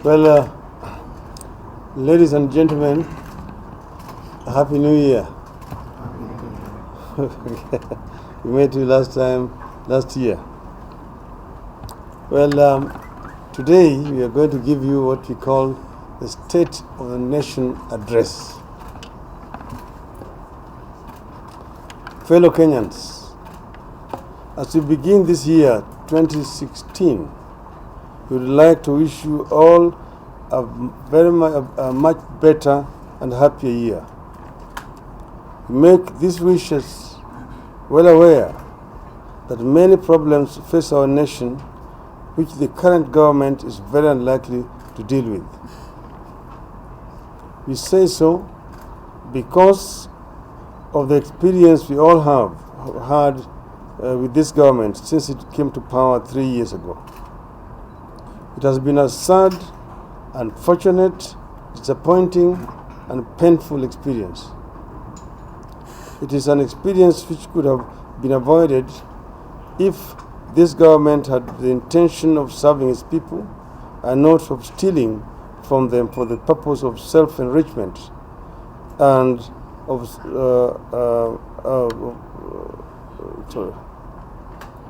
Well, ladies and gentlemen, Happy New Year. We met you last year. Well, today we are going to give you what we call the State of the Nation Address. Fellow Kenyans, as we begin this year, 2016, we would like to wish you all a much better and happier year. We make these wishes well aware that many problems face our nation which the current government is very unlikely to deal with. We say so because of the experience we all have had with this government since it came to power 3 years ago. It has been a sad, unfortunate, disappointing, and painful experience. It is an experience which could have been avoided if this government had the intention of serving its people and not of stealing from them for the purpose of self-enrichment and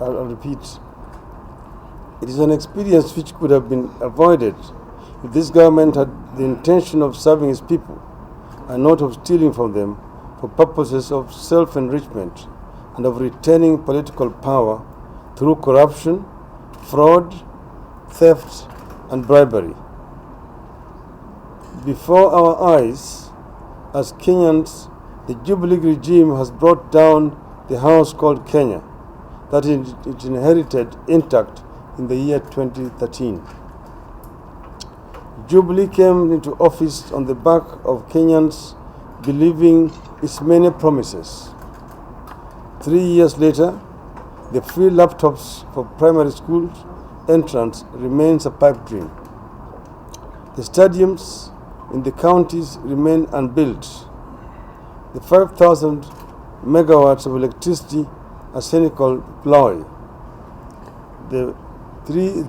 I'll repeat. It is an experience which could have been avoided if this government had the intention of serving its people and not of stealing from them for purposes of self-enrichment and of retaining political power through corruption, fraud, theft, and bribery. Before our eyes, as Kenyans, the Jubilee regime has brought down the house called Kenya that it inherited intact in the year 2013. Jubilee came into office on the back of Kenyans believing its many promises. 3 years later, the free laptops for primary school entrants remains a pipe dream. The stadiums in the counties remain unbuilt. The 5,000 megawatts of electricity a cynical ploy. The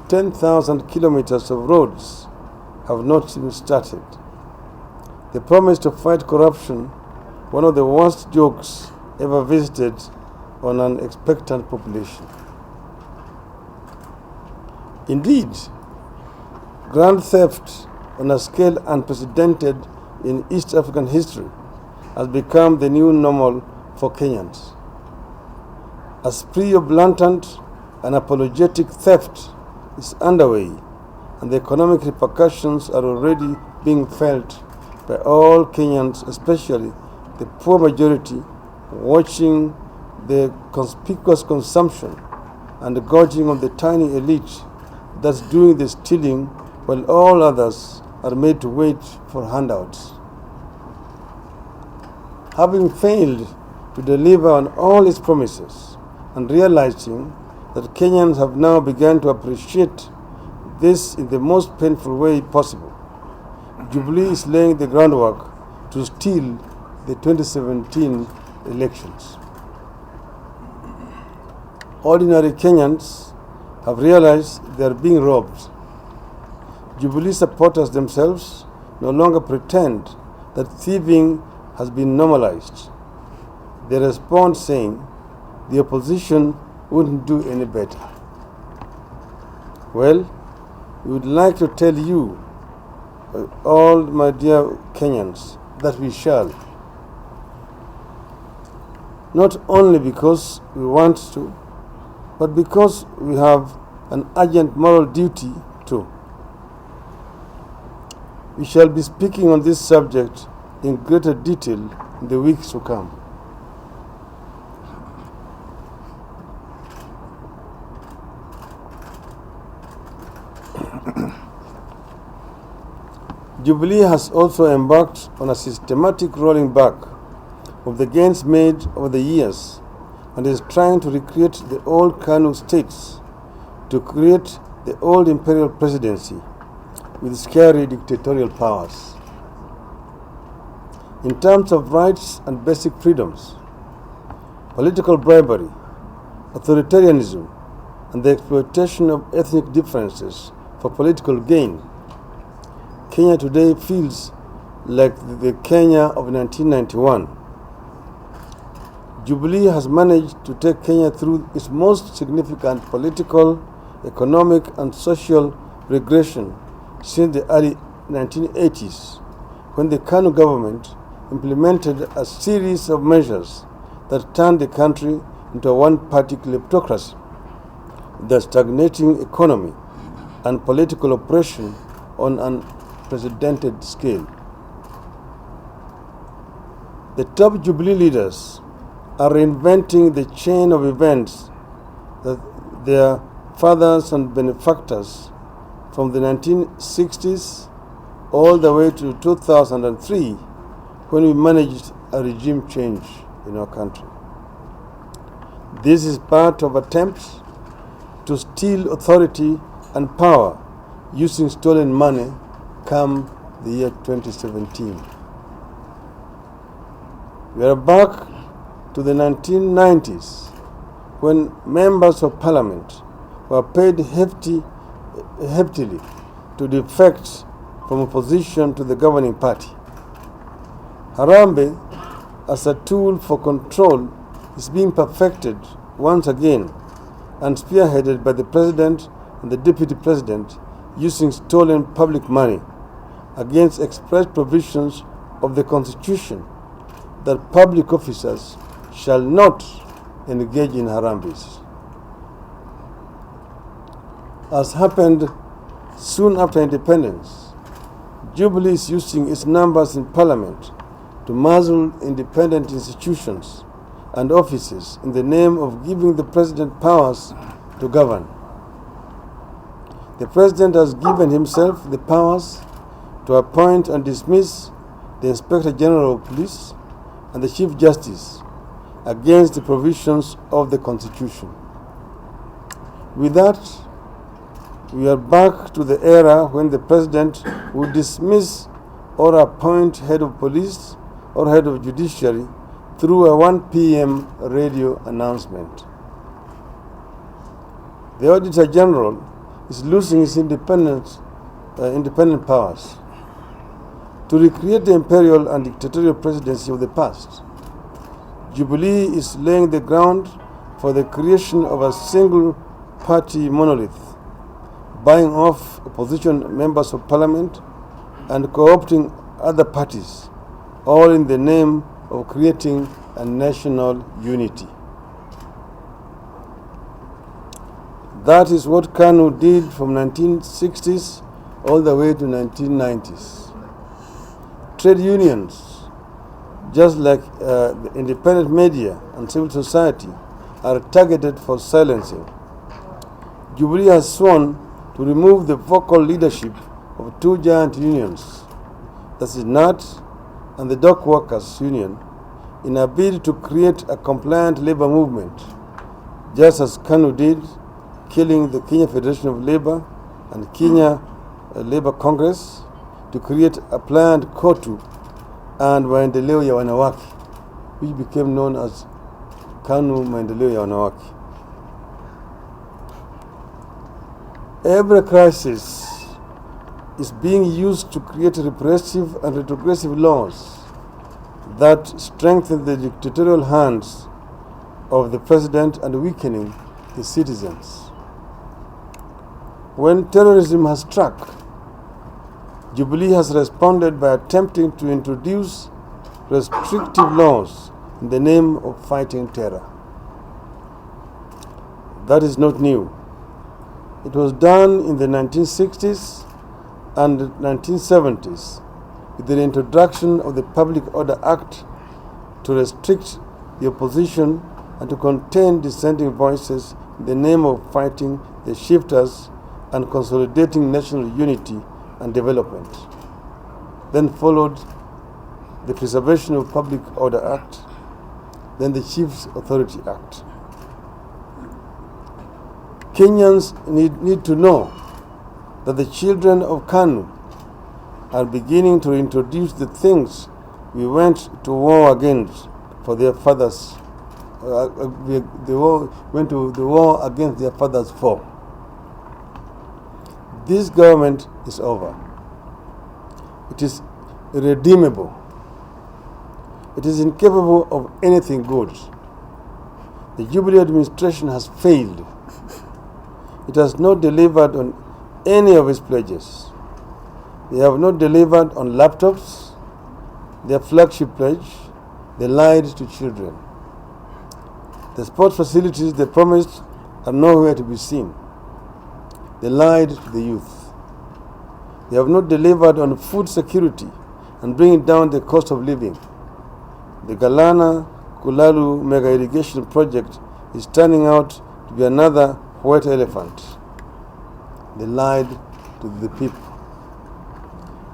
10,000 kilometers of roads have not even started. The promise to fight corruption, one of the worst jokes ever visited on an expectant population. Indeed, grand theft on a scale unprecedented in East African history has become the new normal for Kenyans. A spree of blatant and apologetic theft is underway, and the economic repercussions are already being felt by all Kenyans, especially the poor majority, watching the conspicuous consumption and the gorging of the tiny elite that's doing the stealing while all others are made to wait for handouts. Having failed to deliver on all its promises and realizing that Kenyans have now begun to appreciate this in the most painful way possible, Jubilee is laying the groundwork to steal the 2017 elections. Ordinary Kenyans have realized they are being robbed. Jubilee supporters themselves no longer pretend that thieving has been normalized. They respond saying the opposition wouldn't do any better. Well, we would like to tell you, all my dear Kenyans, that we shall. Not only because we want to, but because we have an urgent moral duty to. We shall be speaking on this subject in greater detail in the weeks to come. Jubilee has also embarked on a systematic rolling back of the gains made over the years and is trying to recreate the old Kanu states to create the old imperial presidency with scary dictatorial powers. In terms of rights and basic freedoms, political bribery, authoritarianism, and the exploitation of ethnic differences for political gain, Kenya today feels like the Kenya of 1991. Jubilee has managed to take Kenya through its most significant political, economic, and social regression since the early 1980s, when the KANU government implemented a series of measures that turned the country into a one-party kleptocracy, the stagnating economy, and political oppression on an unprecedented scale. The top Jubilee leaders are reinventing the chain of events that their fathers and benefactors from the 1960s all the way to 2003, when we managed a regime change in our country. This is part of attempts to steal authority and power using stolen money come the year 2017. We are back to the 1990s, when members of parliament were paid heftily to defect from opposition to the governing party. Harambee, as a tool for control, is being perfected once again and spearheaded by the president and the deputy president using stolen public money against express provisions of the Constitution that public officers shall not engage in harambees. As happened soon after independence, Jubilee is using its numbers in parliament to muzzle independent institutions and offices in the name of giving the president powers to govern. The president has given himself the powers to appoint and dismiss the Inspector General of Police and the Chief Justice against the provisions of the Constitution. With that, we are back to the era when the president would dismiss or appoint head of police or head of judiciary through a 1 p.m. radio announcement. The Auditor General is losing his independent powers to recreate the imperial and dictatorial presidency of the past. Jubilee is laying the ground for the creation of a single-party monolith, buying off opposition members of parliament and co-opting other parties, all in the name of creating a national unity. That is what KANU did from 1960s all the way to 1990s. Trade unions, just like the independent media and civil society, are targeted for silencing. Jubilee has sworn to remove the vocal leadership of two giant unions, that is NAT and the Dock Workers Union, in a bid to create a compliant labor movement, just as KANU did, killing the Kenya Federation of Labor and Kenya Labor Congress to create a planned KOTU and Maendeleo ya Wanawake, which became known as KANU Maendeleo ya Wanawake. Every crisis is being used to create repressive and retrogressive laws that strengthen the dictatorial hands of the president and weakening the citizens. When terrorism has struck, Jubilee has responded by attempting to introduce restrictive laws in the name of fighting terror. That is not new. It was done in the 1960s and 1970s with the introduction of the Public Order Act to restrict the opposition and to contain dissenting voices in the name of fighting the shifters and consolidating national unity and development. Then followed the Preservation of Public Order Act, then the Chiefs Authority Act. Kenyans need to know that the children of KANU are beginning to introduce the things we went to war against for their fathers. They went to the war against their fathers for. This government is over. It is irredeemable. It is incapable of anything good. The Jubilee administration has failed. It has not delivered on any of its pledges. They have not delivered on laptops, their flagship pledge. They lied to children. The sports facilities they promised are nowhere to be seen. They lied to the youth. They have not delivered on food security and bringing down the cost of living. The Galana Kulalu mega irrigation project is turning out to be another white elephant. They lied to the people.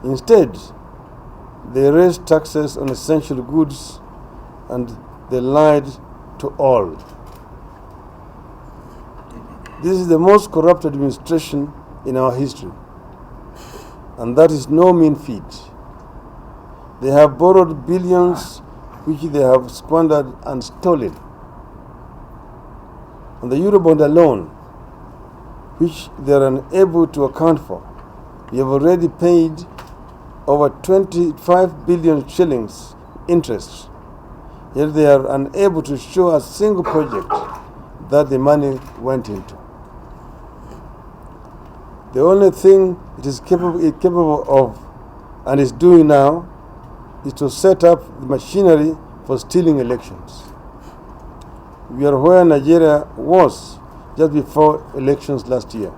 Instead, they raised taxes on essential goods and they lied to all. This is the most corrupt administration in our history, and that is no mean feat. They have borrowed billions which they have squandered and stolen. On the Eurobond alone, which they are unable to account for, we have already paid over 25 billion shillings interest, yet they are unable to show a single project that the money went into. The only thing it is capable of and is doing now is to set up the machinery for stealing elections. We are where Nigeria was just before elections last year.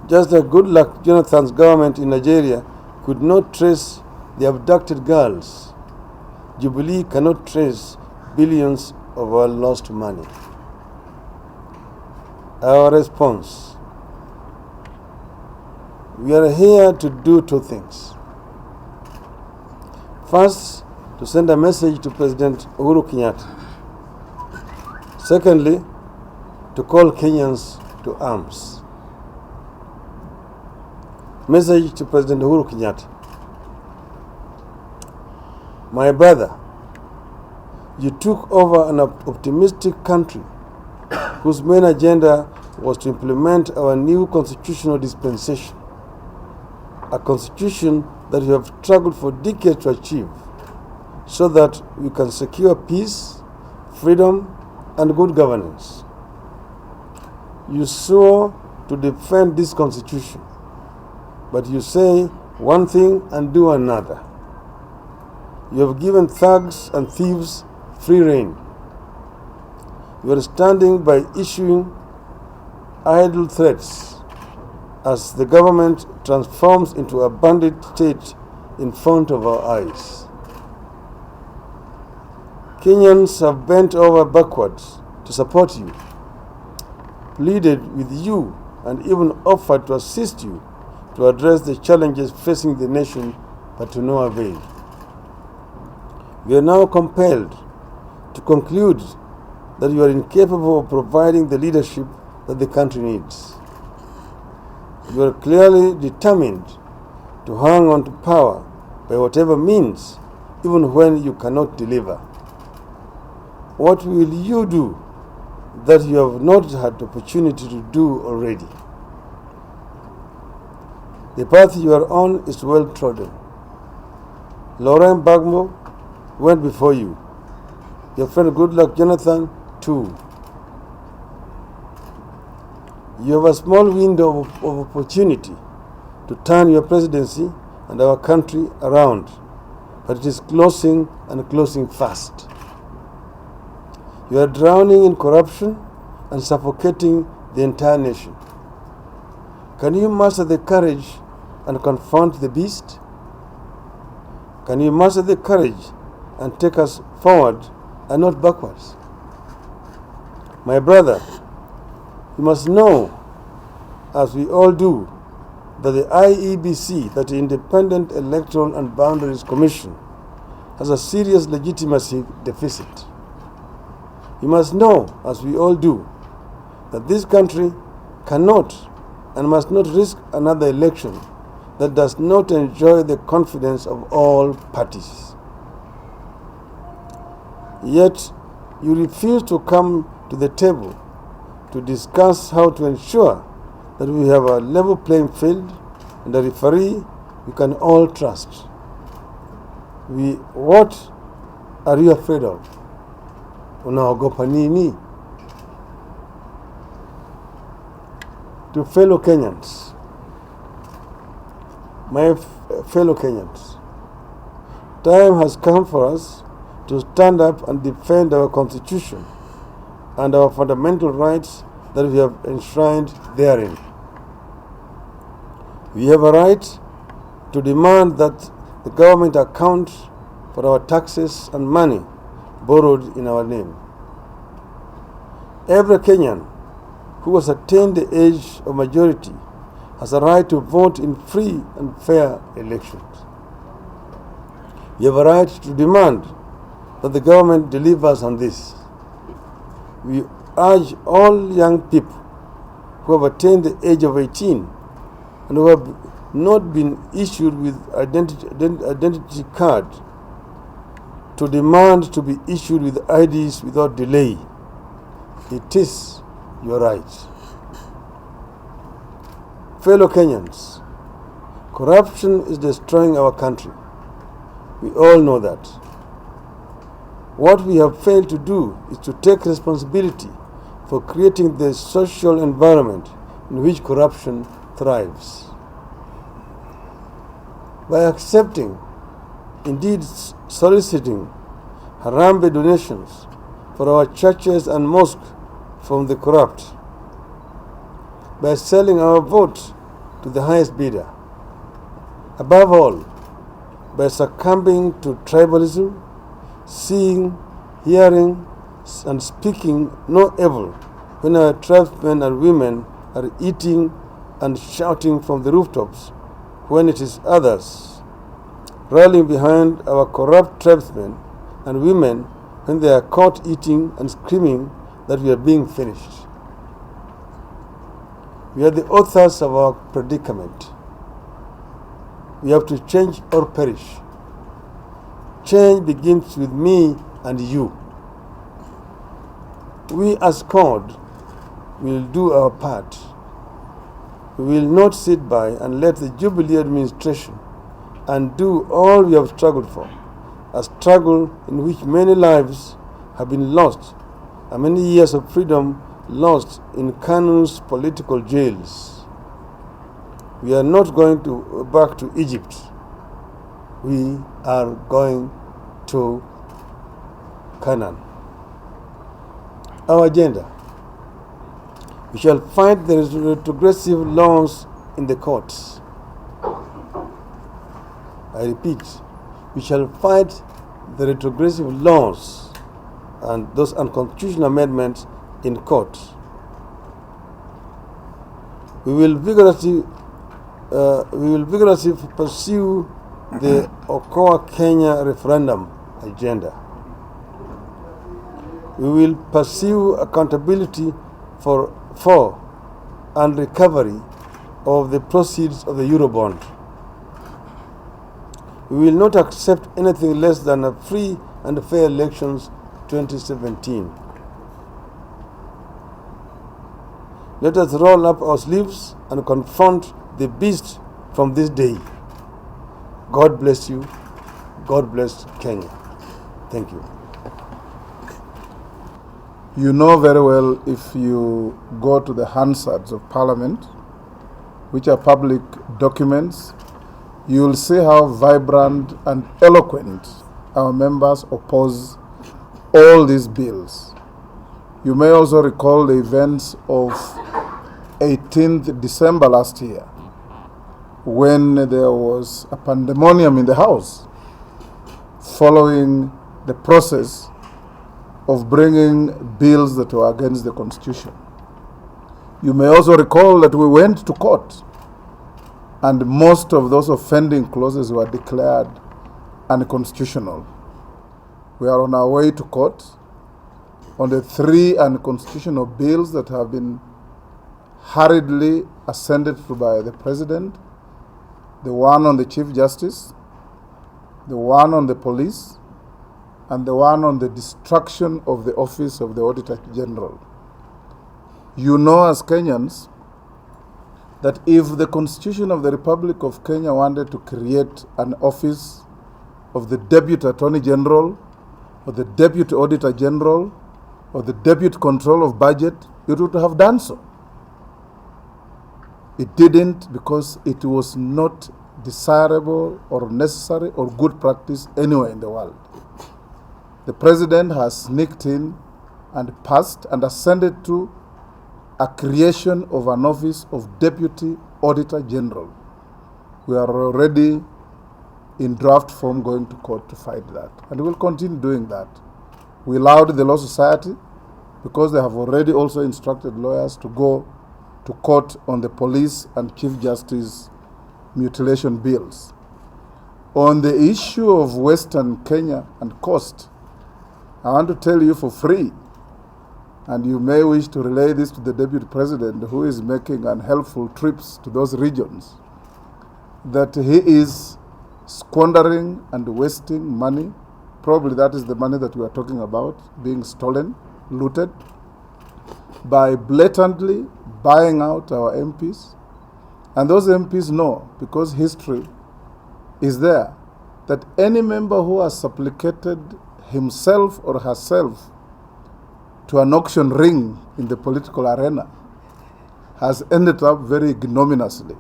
Just as Goodluck Jonathan's government in Nigeria could not trace the abducted girls, Jubilee cannot trace billions of our lost money. Our response: we are here to do two things. First, to send a message to President Uhuru Kenyatta. Secondly, to call Kenyans to arms. Message to President Uhuru Kenyatta. My brother, you took over an optimistic country whose main agenda was to implement our new constitutional dispensation, a constitution that we have struggled for decades to achieve, so that we can secure peace, freedom, and good governance. You swore to defend this constitution, but you say one thing and do another. You have given thugs and thieves free rein. You are standing by issuing idle threats as the government transforms into a bandit state in front of our eyes. Kenyans have bent over backwards to support you, pleaded with you, and even offered to assist you to address the challenges facing the nation, but to no avail. We are now compelled to conclude that you are incapable of providing the leadership that the country needs. You are clearly determined to hang on to power by whatever means, even when you cannot deliver. What will you do that you have not had the opportunity to do already? The path you are on is well trodden. Laurent Gbagbo went before you. Your friend Goodluck Jonathan too. You have a small window of opportunity to turn your presidency and our country around, but it is closing and closing fast. You are drowning in corruption and suffocating the entire nation. Can you muster the courage and confront the beast? Can you muster the courage and take us forward and not backwards? My brother, you must know, as we all do, that the IEBC, that the Independent Electoral and Boundaries Commission, has a serious legitimacy deficit. You must know, as we all do, that this country cannot and must not risk another election that does not enjoy the confidence of all parties. Yet, you refuse to come to the table to discuss how to ensure that we have a level playing field and a referee you can all trust. What are you afraid of? Unaogopa nini? To fellow Kenyans, my fellow Kenyans, time has come for us to stand up and defend our constitution and our fundamental rights that we have enshrined therein. We have a right to demand that the government account for our taxes and money borrowed in our name. Every Kenyan who has attained the age of majority has a right to vote in free and fair elections. We have a right to demand that the government delivers on this. We urge all young people who have attained the age of 18 and who have not been issued with identity card to demand to be issued with IDs without delay. It is your right. Fellow Kenyans, corruption is destroying our country. We all know that. What we have failed to do is to take responsibility for creating the social environment in which corruption thrives. By accepting, indeed soliciting, Harambee donations for our churches and mosques from the corrupt, by selling our vote to the highest bidder, above all, by succumbing to tribalism, seeing, hearing, and speaking no evil when our tribesmen and women are eating and shouting from the rooftops when it is others, rallying behind our corrupt tribesmen and women when they are caught eating and screaming that we are being finished. We are the authors of our predicament. We have to change or perish. Change begins with me and you. We as CORD will do our part. We will not sit by and let the Jubilee administration undo all we have struggled for, a struggle in which many lives have been lost and many years of freedom lost in Kanu's political jails. We are not going back to Egypt. We are going to Canaan. Our agenda: we shall fight the retrogressive laws in the courts. I repeat, we shall fight the retrogressive laws and those unconstitutional amendments in court. We will vigorously pursue the Okoa Kenya referendum agenda. We will pursue accountability for and recovery of the proceeds of the Eurobond. We will not accept anything less than a free and fair elections 2017. Let us roll up our sleeves and confront the beast from this day. God bless you. God bless Kenya. Thank you. You know very well, if you go to the Hansards of Parliament, which are public documents, you will see how vibrant and eloquent our members oppose all these bills. You may also recall the events of 18th December last year, when there was a pandemonium in the House following the process of bringing bills that were against the Constitution. You may also recall that we went to court and most of those offending clauses were declared unconstitutional. We are on our way to court on the 3 unconstitutional bills that have been hurriedly ascended to by the President, the one on the Chief Justice, the one on the police, and the one on the destruction of the office of the Auditor General. You know, as Kenyans, that if the Constitution of the Republic of Kenya wanted to create an office of the Deputy Attorney General or the Deputy Auditor General or the Deputy Control of Budget, it would have done so. It didn't because it was not desirable or necessary or good practice anywhere in the world. The President has sneaked in and passed and ascended to a creation of an office of Deputy Auditor General. We are already in draft form going to court to fight that, and we will continue doing that. We allowed the Law Society because they have already also instructed lawyers to go to court on the police and Chief Justice mutilation bills. On the issue of Western Kenya and cost, I want to tell you for free, and you may wish to relay this to the Deputy President who is making unhelpful trips to those regions, that he is squandering and wasting money. Probably that is the money that we are talking about, being stolen, looted, by blatantly buying out our MPs. And those MPs know, because history is there, that any member who has supplicated himself or herself to an auction ring in the political arena has ended up very ignominiously.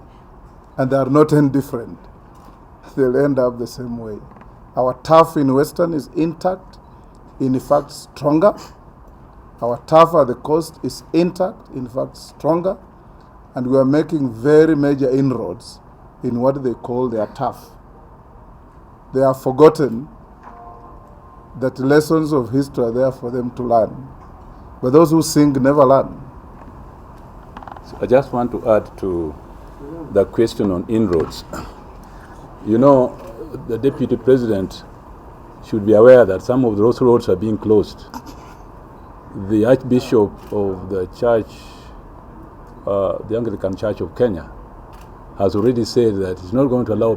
And they are not indifferent. They'll end up the same way. Our turf in Western is intact, in fact stronger. Our turf at the coast is intact, in fact stronger. And we are making very major inroads in what they call their turf. They have forgotten that lessons of history are there for them to learn. But those who sing never learn. So I just want to add to the question on inroads. You know, the Deputy President should be aware that some of those roads are being closed. The Archbishop of the Church, the Anglican Church of Kenya, has already said that he's not going to allow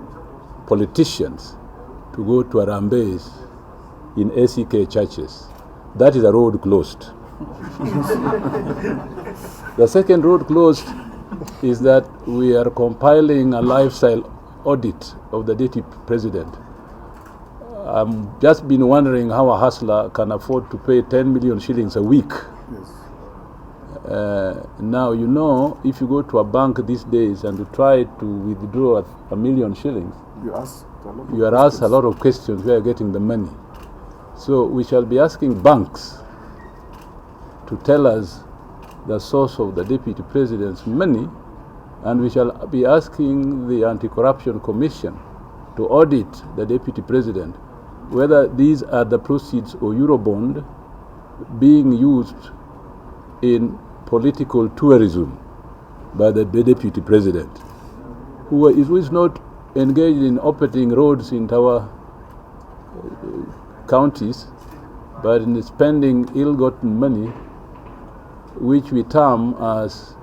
politicians to go to Arambe's in ACK churches. That is a road closed. The second road closed is that we are compiling a lifestyle audit of the Deputy President. I've just been wondering how a hustler can afford to pay 10 million shillings a week. Yes. Now, you know, if you go to a bank these days and you try to withdraw a million shillings, you are asked a lot of questions where you're getting the money. So we shall be asking banks to tell us the source of the Deputy President's money, and we shall be asking the Anti-Corruption Commission to audit the Deputy President whether these are the proceeds of Eurobond being used in political tourism by the Deputy President, who is not engaged in opening roads in our counties, but in spending ill-gotten money, which we term as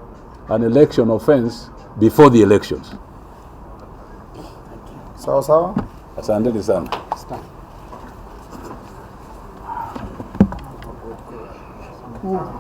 an election offense before the elections. Sawa sawa? Asante sana. Ooh.